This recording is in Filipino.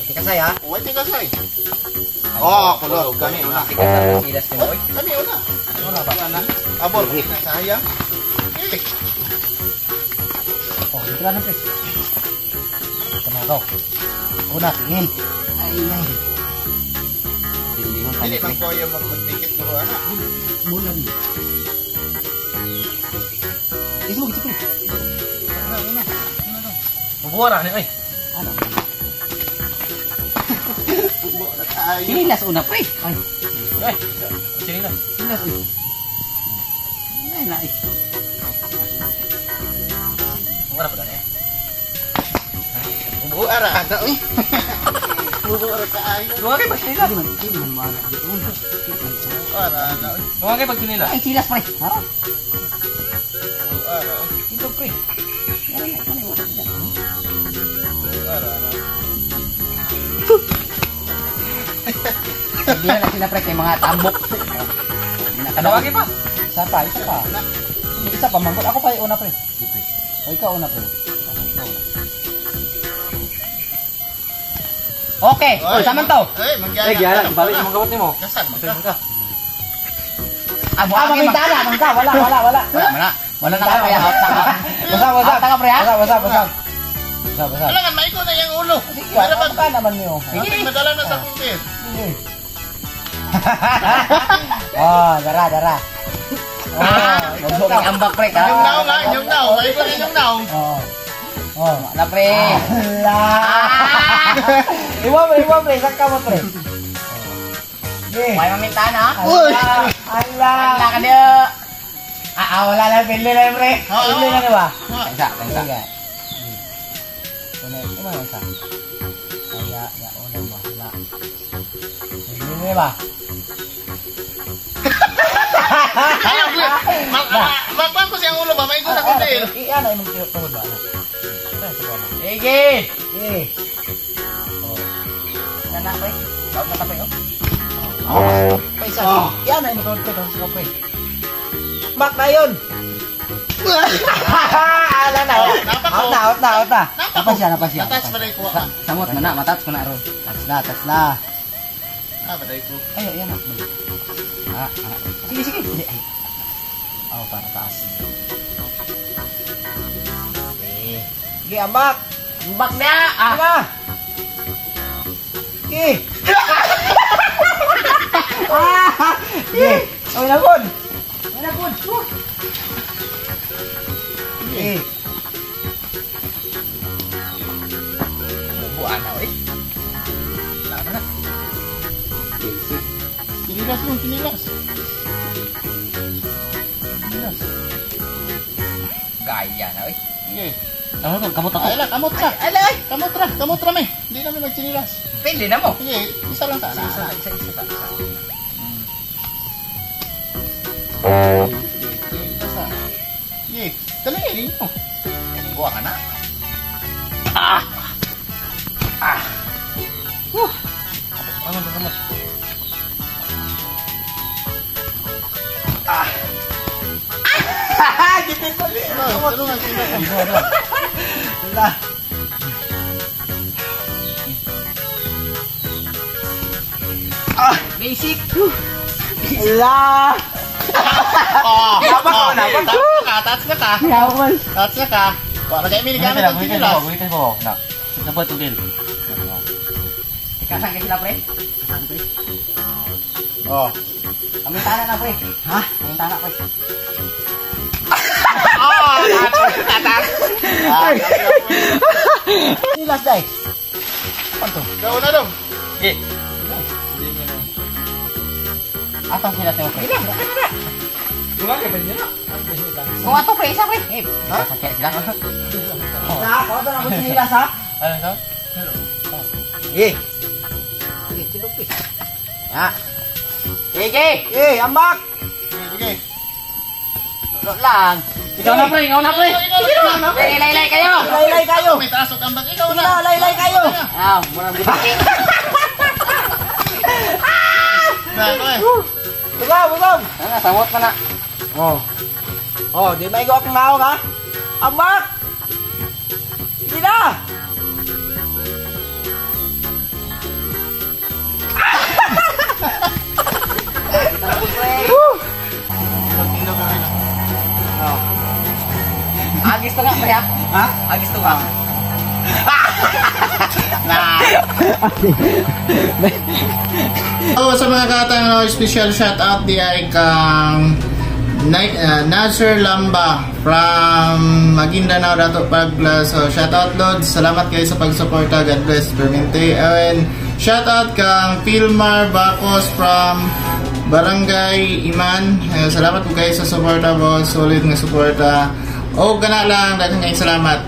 Tika saya. Uy, tika say. Oh, kulog. Kami una. Tika sa silas ni Moy. Kami una. Wala ba? Wala na. Abol. Sayang. Eh. Oh, dito na pre. Tanaw. Una tingin. Ay ay. Hindi man ko yung magtikit ko ana. Bulan. Ito mo pre. Una. Bubuara ni oi. Ano? Uwa na tayo. Sinilas una pre. Ay. Ay, sinilas. Sinilas oi. Ay na. Bubuara pa dali. Uwa ra ana uy. Uwa ra tayo. Luwag kay pag sinilas. Hindi man mana dito. Uwa ra ana uy. Luwag kay pag sinilas. Ay silas pre. Ha? Uwa ra. Ito pre. Uwa ra ana. Hindi na sila pre kay mga tambok. Luwag kay pa. Isa pa. Isa pa manggol. Ako pa yung una pre. O ikaw una pre. Okay, sama to. Eh, Eh, gyara, ibalik mo gabot nimo. Kasan man ka? Abo mangitala man ka. Wala. Wala na kaya Basa. Taka pre ha. Basa. Alangan maiko na yung ulo. Para ba naman niyo? Sige, madala na sa kumpir. Oh, dara. Oh, ambak pre ka. Yung naw. Maiko na yung naw. Oh, na pre. Iwa pre, saka mo pre. May mamintana. Ala ka dia. Wala na pili na pre. Pili na ba? Tengsa. Una sa. Ya, una ba. La. Pili ba? Ayaw, magpan ko siyang ulo ba? Maiko sa kumpir. Iyan ay mong tungod ba? Ege. Oh. Nana pre. Bawat na tapay. Paisa. Yan ay mong tungod sa pre. Mak na yun. Ala na. Out na. Apa siya? Atas pa rin ko. Samot mo na, matats ko na ron. Tats na. Baday ko. Ay, yan na. Sige. Hindi. Para taas. Sige, ambak. Mbak na. Sige. Sige. Oh, inabon. Sige. Bubuan na oi. Lama na. Kinilas. Gaya na oi. Sige. Ano to? Kamot ako. Ay, kamot ra. Alay. Kamot ra me. Hindi namin magchinilas. Pili na mo. Sige, isa lang ta. Isa. Sige, dali mo. Buwa ka na. Ano? Gipit pa rin. Tulungan kita. Wala. Basic. Wala. Tats na ka. Yaman. Tats na ka. Wala kayo minigamit ang chinilas. Buhitin mo. Na. Dapat ito din. Ikasan ka sila, pre? Oh. Amintana na, pre. Ha? Amintana, pre. Atas. Nilas, day. Apa to? Kau na dong. Oke. Apa sila tayo, pre? Tulang ya banyak. Kung ato, pre, isa, pre. Ha? Sakya sila. Nah, kau na ako nilas, ha? Ano to? Sige, pre. Ya. Sige, ambak. Sige. Tulog lang. Ikaw na pre. Laylay kayo. Laylay kayo. May taas o kambag. Ikaw na. Laylay kayo. Murang bitik. Bugam. Sawot ka na. Di may gawak ng naong, ha? Ambak! Sige na! Agis to nga, pre, ha? Ha? Agis to nga. So, sa mga katang special shoutout di ay kang Nasir Lamba from Maguindanao, Dato Pagla. So, shoutout Lods. Salamat kayo sa pagsuporta. God bless. Permente. And shoutout kang Pilmar Bacos from Barangay Iman. Salamat po kayo sa suporta, boss. Solid nga suporta. O gana lang. Daghang kayong salamat.